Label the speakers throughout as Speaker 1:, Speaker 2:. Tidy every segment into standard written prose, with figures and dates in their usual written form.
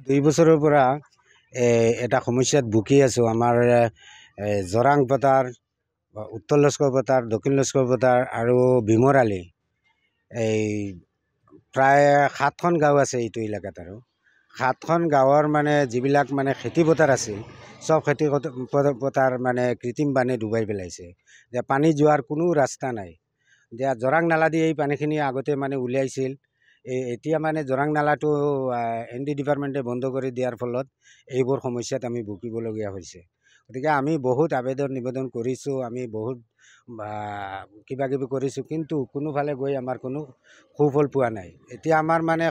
Speaker 1: 2 বছৰৰ পৰা এটা সমস্যাত ভুগি আছোঁ। আমাৰ জৰাং পথাৰ, উত্তৰ লস্কৰ পথাৰ, দক্ষিণ লস্কৰ পথাৰ আৰু ভীমৰ আলি, এই প্ৰায় 7খন গাঁও আছে এইটো এলেকাত। আৰু 7খন গাঁৱৰ মানে যিবিলাক মানে খেতি পথাৰ আছিল, চব খেতি পথাৰ মানে কৃত্ৰিম বানে ডুবাই পেলাইছে। যে পানী যোৱাৰ কোনো ৰাস্তা নাই। যে জৰাং নালা দি এই পানীখিনি আগতে মানে উলিয়াইছিল। এতিয়া মানে জৰাং নালাটো ND ডিপাৰ্টমেণ্টে বন্ধ কৰি দিয়াৰ ফলত এইবোৰ সমস্যাত আমি ভুগিবলগীয়া হৈছে। গতিকে আমি বহুত আবেদন নিবেদন কৰিছোঁ, আমি বহুত কিবা কিবি কৰিছোঁ, কিন্তু কোনোফালে গৈ আমাৰ কোনো সুফল পোৱা নাই। এতিয়া আমাৰ মানে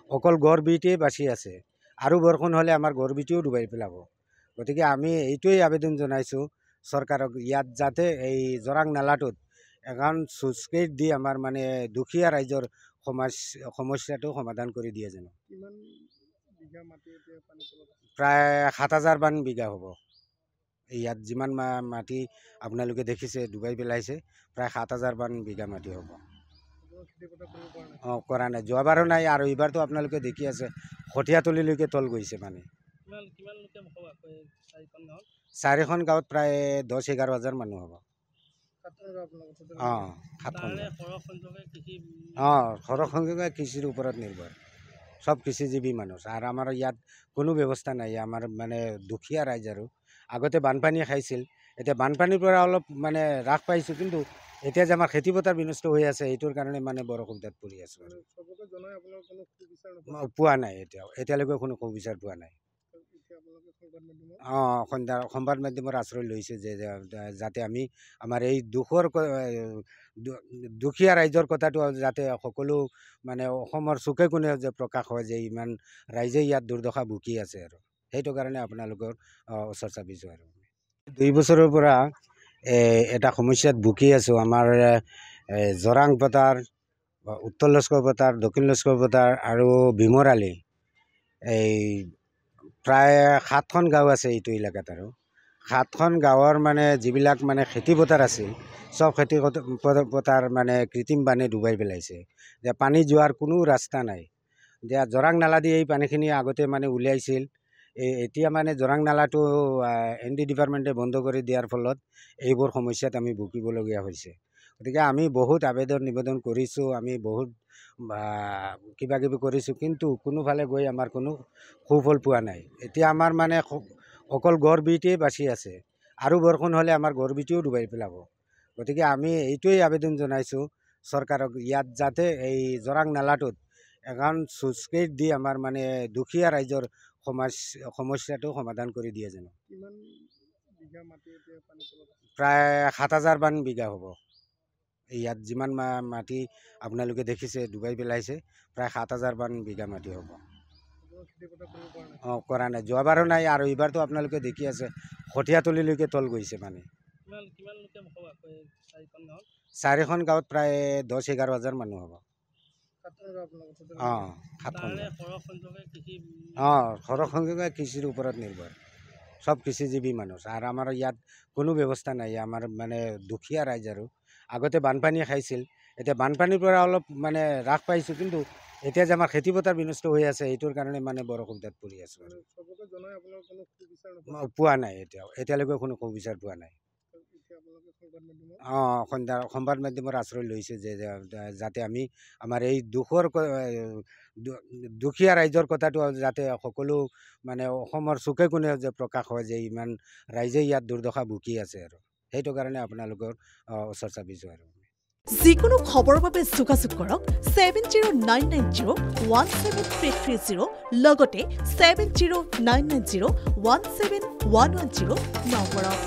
Speaker 1: অকল গড় বিটিয়ে বাচি আছে, আৰু বৰষুণ হ'লে আমাৰ গড় বিটিও ডুবাই পেলাব। গতিকে আমি এইটোৱেই আবেদন জনাইছোঁ চৰকাৰক, ইয়াত যাতে এই জৰাং নালাটোত এখন চুইচ গেট দি আমাৰ মানে দুখীয়া ৰাইজৰ সমস্যাটো সমাধান কৰি দিয়ে যেন। প্ৰায় 7,000 মান বিঘা হ'ব। ইয়াত যিমান মাটি আপোনালোকে দেখিছে ডুবাই পেলাইছে, প্ৰায় 7,000 মান বিঘা মাটি হ'ব। কৰা নাই, যোৱাবাৰো নাই, আৰু এইবাৰতো আপোনালোকে দেখি আছে কঠীয়াতলীলৈকে তল গৈছে মানে। 4খন গাঁৱত প্ৰায় 10-11 হাজাৰ মানুহ হ'ব। সৰহ সংখ্যকে কৃষিৰ ওপৰত নিৰ্ভৰ, চব কৃষিজীৱী মানুহ। আৰু আমাৰ ইয়াত কোনো ব্যৱস্থা নাই, আমাৰ মানে দুখীয়া ৰাইজ। আৰু আগতে বানপানী খাইছিল, এতিয়া বানপানীৰ পৰা অলপ মানে হ্ৰাস পাইছোঁ, কিন্তু এতিয়া যে আমাৰ খেতি পথাৰ বিনষ্ট হৈ আছে, এইটোৰ কাৰণে মানে বৰ অসুবিধাত পৰি আছোঁ। আৰু পোৱা নাই, এতিয়ালৈকে কোনো সুবিচাৰ পোৱা নাই। সংবাদ মাধ্যমৰ আশ্ৰয় লৈছে যে যাতে আমি আমাৰ এই দুখীয়া ৰাইজৰ কথাটো যাতে সকলো মানে অসমৰ চুকে কোণে যে প্ৰকাশ হয় যে ইমান ৰাইজে ইয়াত দুৰ্দশা ভুগি আছে। আৰু সেইটো কাৰণে আপোনালোকৰ ওচৰ চাপিছোঁ। আৰু 2 বছৰৰ পৰা এটা সমস্যাত ভুগি আছোঁ। আমাৰ জৰাং পথাৰ, উত্তৰ লস্কৰ পথাৰ, দক্ষিণ লস্কৰ পথাৰ আৰু ভীমৰ আলি, এই প্ৰায় 7খন গাঁও আছে এইটো এলেকাত। আৰু 7খন গাঁৱৰ মানে যিবিলাক মানে খেতি পথাৰ আছিল, চব খেতি পথাৰ মানে কৃত্ৰিম বানে ডুবাই পেলাইছে। যে পানী যোৱাৰ কোনো ৰাস্তা নাই। যে জৰাং নালা দি এই পানীখিনি আগতে মানে উলিয়াইছিল। এতিয়া মানে জৰাং নালাটো ND ডিপাৰ্টমেণ্টে বন্ধ কৰি দিয়াৰ ফলত এইবোৰ সমস্যাত আমি ভুগিবলগীয়া হৈছে। গতিকে আমি বহুত আবেদন নিবেদন কৰিছোঁ, আমি বহুত কিবা কিবি কৰিছোঁ, কিন্তু কোনোফালে গৈ আমাৰ কোনো সুফল পোৱা নাই। এতিয়া আমাৰ মানে অকল গড় বিটিয়ে বাচি আছে, আৰু বৰষুণ হ'লে আমাৰ গড় বিটিও ডুবাই পেলাব। গতিকে আমি এইটোৱেই আবেদন জনাইছোঁ চৰকাৰক, ইয়াত যাতে এই জৰাং নালাটোত এখন চুইচ গেট দি আমাৰ মানে দুখীয়া ৰাইজৰ সমস্যাটো সমাধান কৰি দিয়ে যেন। প্ৰায় 7,000 মান বিঘা হ'ব। ইয়াত যিমান মাটি আপোনালোকে দেখিছে ডুবাই পেলাইছে, প্ৰায় 7,000 মান বিঘা মাটি হ'ব। কৰা নাই, যোৱাবাৰো নাই, আৰু এইবাৰতো আপোনালোকে দেখি আছে কঠীয়াতলীলৈকে তল গৈছে মানে। 4খন গাঁৱত প্ৰায় 10-11 হাজাৰ মানুহ হ'ব। সৰহ সংখ্যকে কৃষিৰ ওপৰত নিৰ্ভৰ, চব কৃষিজীৱী মানুহ। আৰু আমাৰ ইয়াত কোনো ব্যৱস্থা নাই, আমাৰ মানে দুখীয়া ৰাইজ। আৰু আগতে বানপানী খাইছিল, এতিয়া বানপানীৰ পৰা অলপ মানে হ্ৰাস পাইছোঁ, কিন্তু এতিয়া যে আমাৰ খেতি পথাৰ বিনষ্ট হৈ আছে, এইটোৰ কাৰণে মানে বৰ অসুবিধাত পৰি আছোঁ। আৰু পোৱা নাই, এতিয়ালৈকে কোনো সুবিচাৰ পোৱা নাই। সংবাদ মাধ্যমৰ আশ্ৰয় লৈছে যে যাতে আমি আমাৰ এই দুখীয়া ৰাইজৰ কথাটো যাতে সকলো মানে অসমৰ চুকে কোণে যে প্ৰকাশ হয় যে ইমান ৰাইজে ইয়াত দুৰ্দশা ভুগি আছে। আৰু সেইটো কাৰণে আপোনালোকৰ ওচৰ চাপিছোঁ। আৰু
Speaker 2: যিকোনো খবৰৰ বাবে যোগাযোগ কৰক 7099017330 লগতে 7099017110 নম্বৰত।